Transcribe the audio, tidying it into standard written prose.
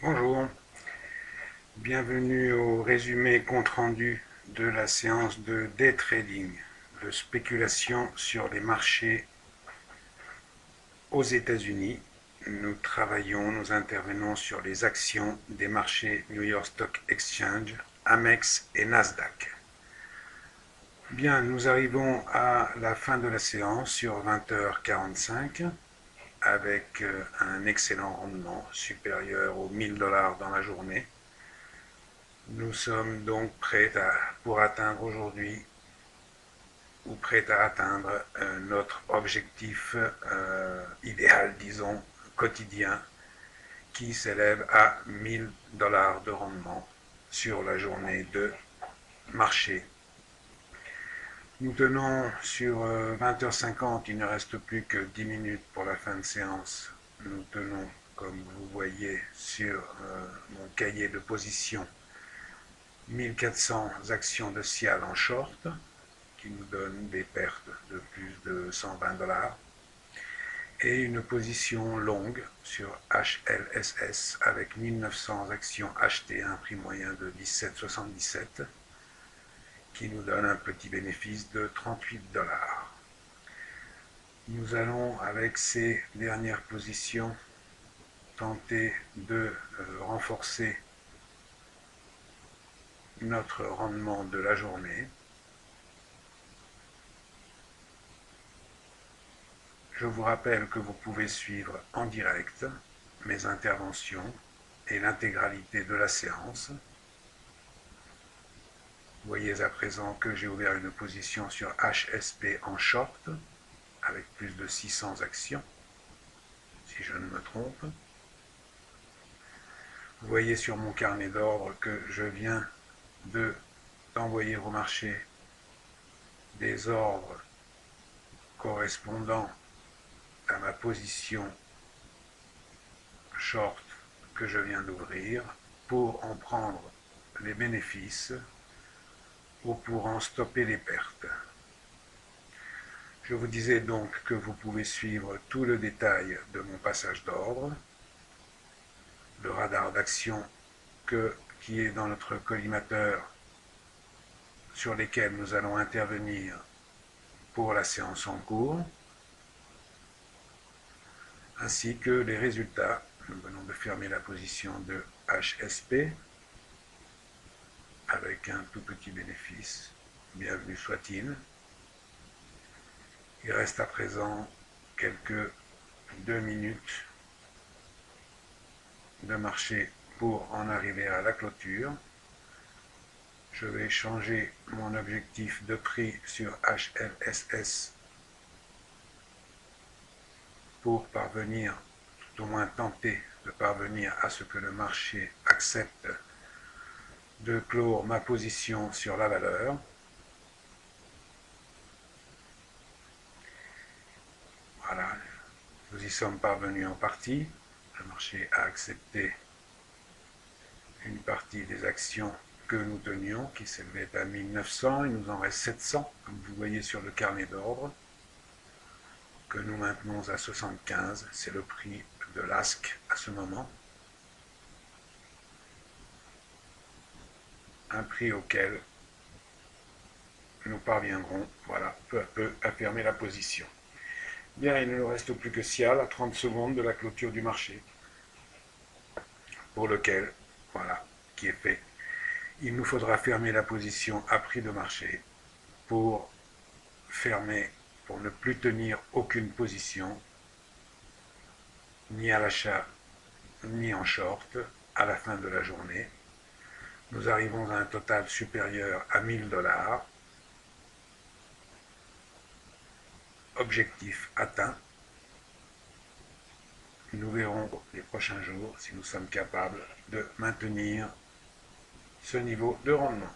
Bonjour, bienvenue au résumé compte-rendu de la séance de day trading, de spéculation sur les marchés aux États-Unis. Nous intervenons sur les actions des marchés New York Stock Exchange, Amex et Nasdaq. Bien, nous arrivons à la fin de la séance sur 20h45 avec un excellent rendement supérieur aux 1000 $ dans la journée. Nous sommes donc pour atteindre aujourd'hui, ou prêts à atteindre notre objectif idéal, disons, quotidien, qui s'élève à 1000 $ de rendement sur la journée de marché. Nous tenons sur 20h50, il ne reste plus que 10 minutes pour la fin de séance. Nous tenons, comme vous voyez sur mon cahier de position, 1400 actions de Cial en short, qui nous donne des pertes de plus de 120 $, et une position longue sur HLSS avec 1900 actions achetées à un prix moyen de 17,77, qui nous donne un petit bénéfice de 38 $. Nous allons, avec ces dernières positions, tenter de renforcer notre rendement de la journée. Je vous rappelle que vous pouvez suivre en direct mes interventions et l'intégralité de la séance. Vous voyez à présent que j'ai ouvert une position sur HSP en short avec plus de 600 actions, si je ne me trompe. Vous voyez sur mon carnet d'ordre que je viens d'envoyer au marché des ordres correspondant à ma position short que je viens d'ouvrir pour en prendre les bénéfices ou pour en stopper les pertes. Je vous disais donc que vous pouvez suivre tout le détail de mon passage d'ordre, le radar d'action qui est dans notre collimateur sur lesquels nous allons intervenir pour la séance en cours, ainsi que les résultats. Nous venons de fermer la position de HSP avec un tout petit bénéfice, bienvenue soit-il. Il reste à présent quelques 2 minutes de marché pour en arriver à la clôture. Je vais changer mon objectif de prix sur HLSS pour parvenir, tout au moins tenter de parvenir à ce que le marché accepte de clore ma position sur la valeur. Voilà, nous y sommes parvenus en partie. Le marché a accepté une partie des actions que nous tenions, qui s'élevait à 1900, il nous en reste 700, comme vous voyez sur le carnet d'ordre, que nous maintenons à 75, c'est le prix de l'ASC à ce moment, un prix auquel nous parviendrons, voilà, peu à peu à fermer la position. Bien, il ne nous reste plus que Cial à 30 secondes de la clôture du marché, pour lequel, voilà, qui est fait. Il nous faudra fermer la position à prix de marché pour fermer, pour ne plus tenir aucune position, ni à l'achat, ni en short, à la fin de la journée. Nous arrivons à un total supérieur à 1000 $. Objectif atteint. Nous verrons les prochains jours si nous sommes capables de maintenir ce niveau de rendement.